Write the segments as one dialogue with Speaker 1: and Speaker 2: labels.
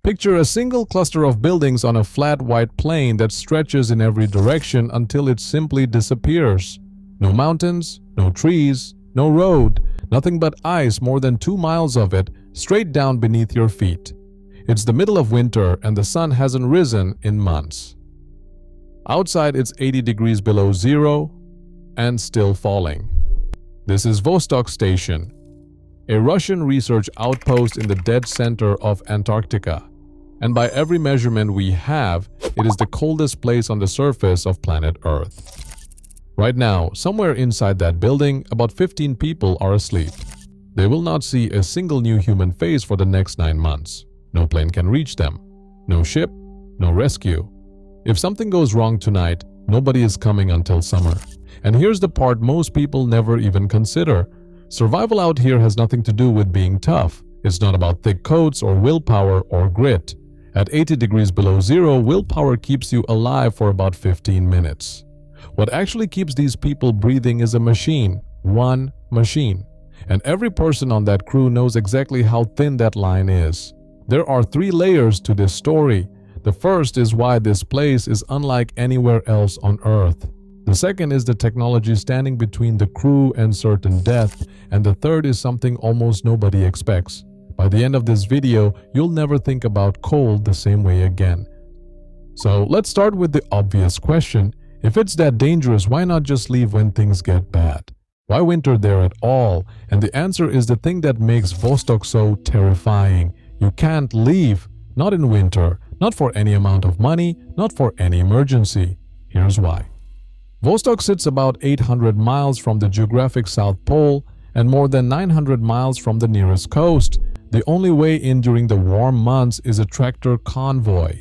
Speaker 1: Picture a single cluster of buildings on a flat white plain that stretches in every direction until it simply disappears. No mountains, no trees, no road, nothing but ice, more than 2 miles of it, straight down beneath your feet. It's the middle of winter and the sun hasn't risen in months. Outside it's 80 degrees below zero and still falling. This is Vostok Station, a Russian research outpost in the dead center of Antarctica. And by every measurement we have, it is the coldest place on the surface of planet Earth. Right now, somewhere inside that building, about 15 people are asleep. They will not see a single new human face for the next 9 months. No plane can reach them. No ship, no rescue. If something goes wrong tonight, nobody is coming until summer. And here's the part most people never even consider. Survival out here has nothing to do with being tough. It's not about thick coats or willpower or grit. At 80 degrees below zero, willpower keeps you alive for about 15 minutes. What actually keeps these people breathing is a machine. One machine. And every person on that crew knows exactly how thin that line is. There are 3 layers to this story. The first is why this place is unlike anywhere else on Earth. The second is the technology standing between the crew and certain death. And the third is something almost nobody expects. By the end of this video, you'll never think about cold the same way again. So let's start with the obvious question. If it's that dangerous, why not just leave when things get bad? Why winter there at all? And the answer is the thing that makes Vostok so terrifying. You can't leave. Not in winter. Not for any amount of money. Not for any emergency. Here's why. Vostok sits about 800 miles from the geographic South Pole and more than 900 miles from the nearest coast. The only way in during the warm months is a tractor convoy.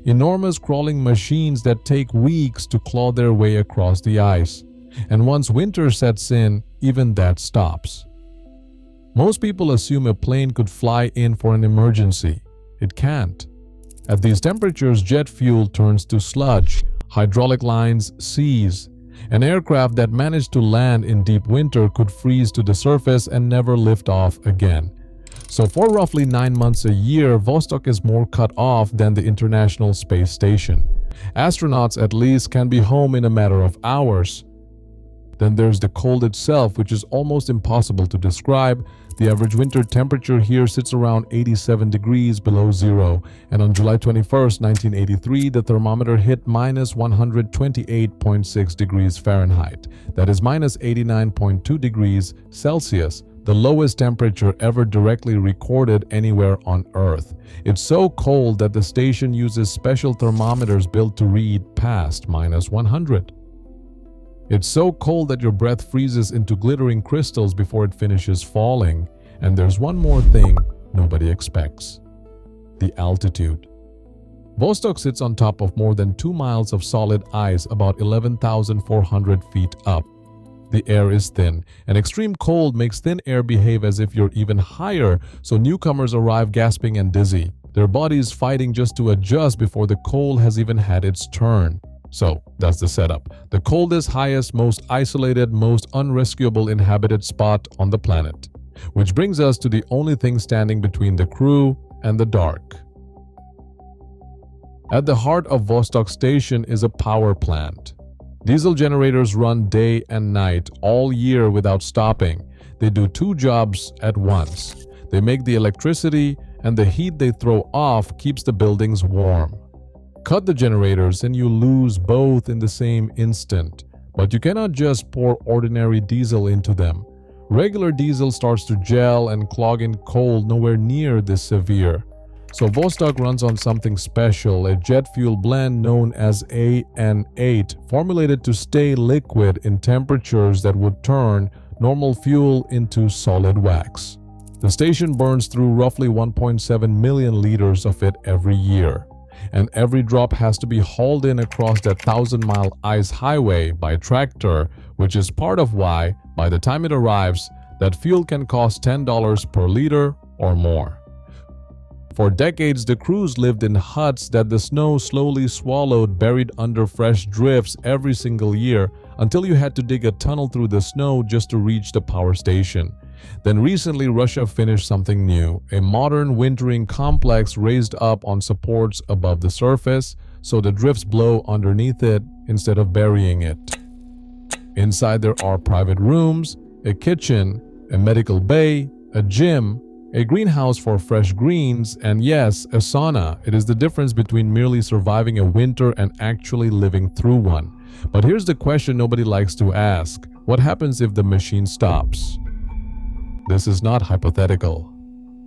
Speaker 1: Enormous crawling machines that take weeks to claw their way across the ice. And once winter sets in, even that stops. Most people assume a plane could fly in for an emergency. It can't. At these temperatures, jet fuel turns to sludge, hydraulic lines seize. An aircraft that managed to land in deep winter could freeze to the surface and never lift off again. So for roughly 9 months a year, Vostok is more cut off than the International Space Station. Astronauts at least can be home in a matter of hours. Then there's the cold itself, which is almost impossible to describe. The average winter temperature here sits around 87 degrees below zero. And on July 21st, 1983, the thermometer hit minus 128.6 degrees Fahrenheit. That is minus 89.2 degrees Celsius. The lowest temperature ever directly recorded anywhere on Earth. It's so cold that the station uses special thermometers built to read past minus 100. It's so cold that your breath freezes into glittering crystals before it finishes falling. And there's one more thing nobody expects. The altitude. Vostok sits on top of more than 2 miles of solid ice about 11,400 feet up. The air is thin, and extreme cold makes thin air behave as if you're even higher, so newcomers arrive gasping and dizzy, their bodies fighting just to adjust before the cold has even had its turn. So, that's the setup. The coldest, highest, most isolated, most unrescuable inhabited spot on the planet. Which brings us to the only thing standing between the crew and the dark. At the heart of Vostok Station is a power plant. Diesel generators run day and night all year without stopping. They do 2 jobs at once. They make the electricity, and the heat they throw off keeps the buildings warm. Cut the generators and you lose both in the same instant. But you cannot just pour ordinary diesel into them. Regular diesel starts to gel and clog in cold nowhere near this severe. So Vostok runs on something special, a jet fuel blend known as AN8, formulated to stay liquid in temperatures that would turn normal fuel into solid wax. The station burns through roughly 1.7 million liters of it every year. And every drop has to be hauled in across that 1,000-mile ice highway by tractor, which is part of why, by the time it arrives, that fuel can cost $10 per liter or more. For decades, the crews lived in huts that the snow slowly swallowed, buried under fresh drifts every single year, until you had to dig a tunnel through the snow just to reach the power station. Then recently Russia finished something new, a modern wintering complex raised up on supports above the surface so the drifts blow underneath it instead of burying it. Inside there are private rooms, a kitchen, a medical bay, a gym, a greenhouse for fresh greens, and yes, a sauna. It is the difference between merely surviving a winter and actually living through one. But here's the question nobody likes to ask. What happens if the machine stops? This is not hypothetical.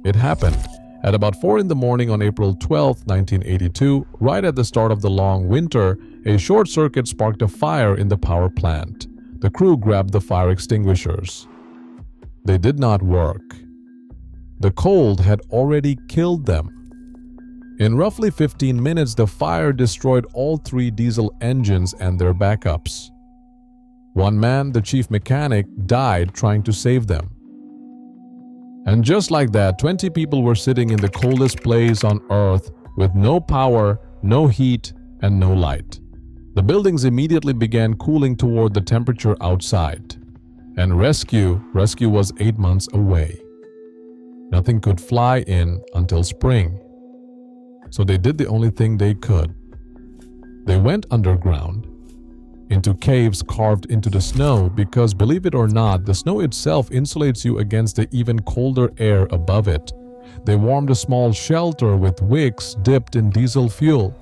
Speaker 1: It happened. At about 4 in the morning on April 12, 1982, right at the start of the long winter, a short circuit sparked a fire in the power plant. The crew grabbed the fire extinguishers. They did not work. The cold had already killed them. In roughly 15 minutes, the fire destroyed all 3 diesel engines and their backups. One man, the chief mechanic, died trying to save them. And just like that, 20 people were sitting in the coldest place on Earth with no power, no heat, and no light. The buildings immediately began cooling toward the temperature outside. And rescue was 8 months away. Nothing could fly in until spring. So they did the only thing they could. They went underground, into caves carved into the snow because, believe it or not, the snow itself insulates you against the even colder air above it. They warmed a small shelter with wicks dipped in diesel fuel,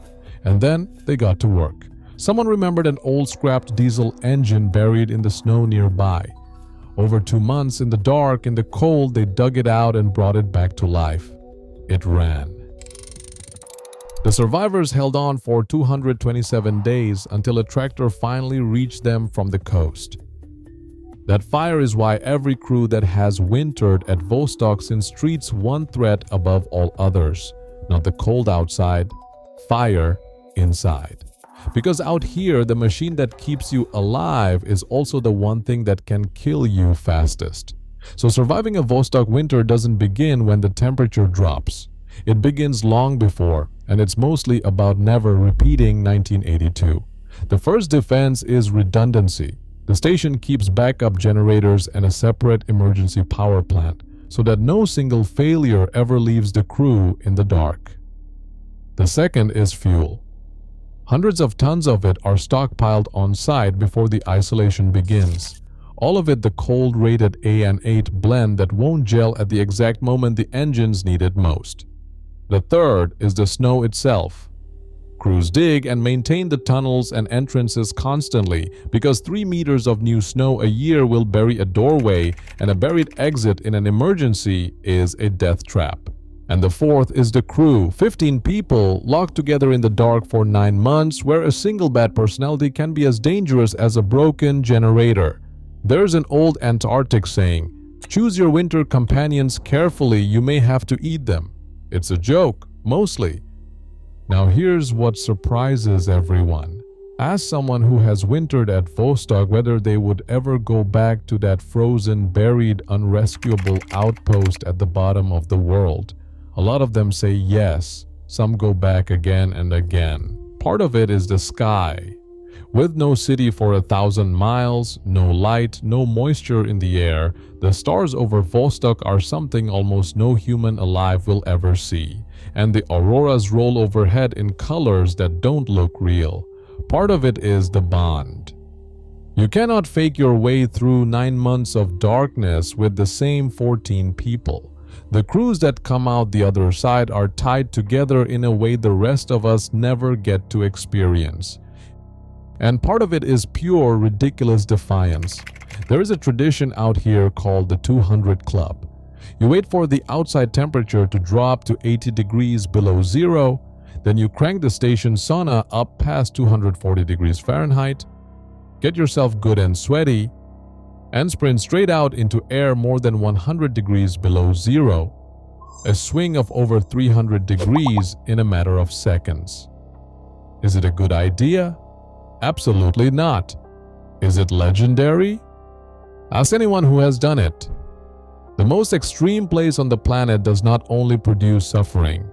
Speaker 1: and then they got to work. Someone remembered an old scrapped diesel engine buried in the snow nearby. Over 2 months in the dark, in the cold, they dug it out and brought it back to life. It ran. The survivors held on for 227 days until a tractor finally reached them from the coast. That fire is why every crew that has wintered at Vostok since treats one threat above all others, not the cold outside, fire inside. Because out here, the machine that keeps you alive is also the one thing that can kill you fastest. So surviving a Vostok winter doesn't begin when the temperature drops. It begins long before, and it's mostly about never repeating 1982. The first defense is redundancy. The station keeps backup generators and a separate emergency power plant so that no single failure ever leaves the crew in the dark. The second is fuel. Hundreds of tons of it are stockpiled on site before the isolation begins. All of it the cold-rated AN8 blend that won't gel at the exact moment the engines need it most. The third is the snow itself. Crews dig and maintain the tunnels and entrances constantly because 3 meters of new snow a year will bury a doorway, and a buried exit in an emergency is a death trap. And the fourth is the crew, 15 people locked together in the dark for 9 months, where a single bad personality can be as dangerous as a broken generator. There's an old Antarctic saying, "Choose your winter companions carefully, you may have to eat them." It's a joke, mostly. Now here's what surprises everyone. Ask someone who has wintered at Vostok whether they would ever go back to that frozen, buried, unrescuable outpost at the bottom of the world. A lot of them say yes, some go back again and again. Part of it is the sky. With no city for 1,000 miles, no light, no moisture in the air, the stars over Vostok are something almost no human alive will ever see. And the auroras roll overhead in colors that don't look real. Part of it is the bond. You cannot fake your way through 9 months of darkness with the same 14 people. The crews that come out the other side are tied together in a way the rest of us never get to experience. And part of it is pure, ridiculous defiance. There is a tradition out here called the 200 Club. You wait for the outside temperature to drop to 80 degrees below zero, then you crank the station sauna up past 240 degrees Fahrenheit, get yourself good and sweaty, and sprint straight out into air more than 100 degrees below zero, a swing of over 300 degrees in a matter of seconds. Is it a good idea? Absolutely not. Is it legendary? Ask anyone who has done it. The most extreme place on the planet does not only produce suffering.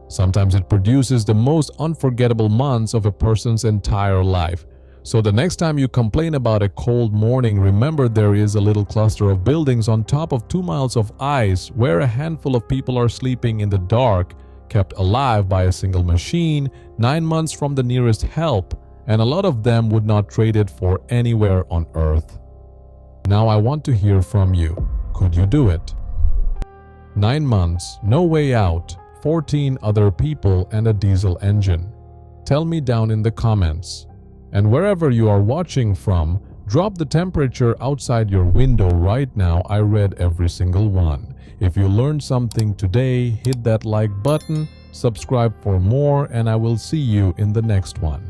Speaker 1: Sometimes it produces the most unforgettable months of a person's entire life. So the next time you complain about a cold morning, remember there is a little cluster of buildings on top of 2 miles of ice where a handful of people are sleeping in the dark, kept alive by a single machine, 9 months from the nearest help, and a lot of them would not trade it for anywhere on Earth. Now I want to hear from you. Could you do it? 9 months, no way out, 14 other people and a diesel engine. Tell me down in the comments. And wherever you are watching from, drop the temperature outside your window right now. I read every single one. If you learned something today, hit that like button, subscribe for more, and I will see you in the next one.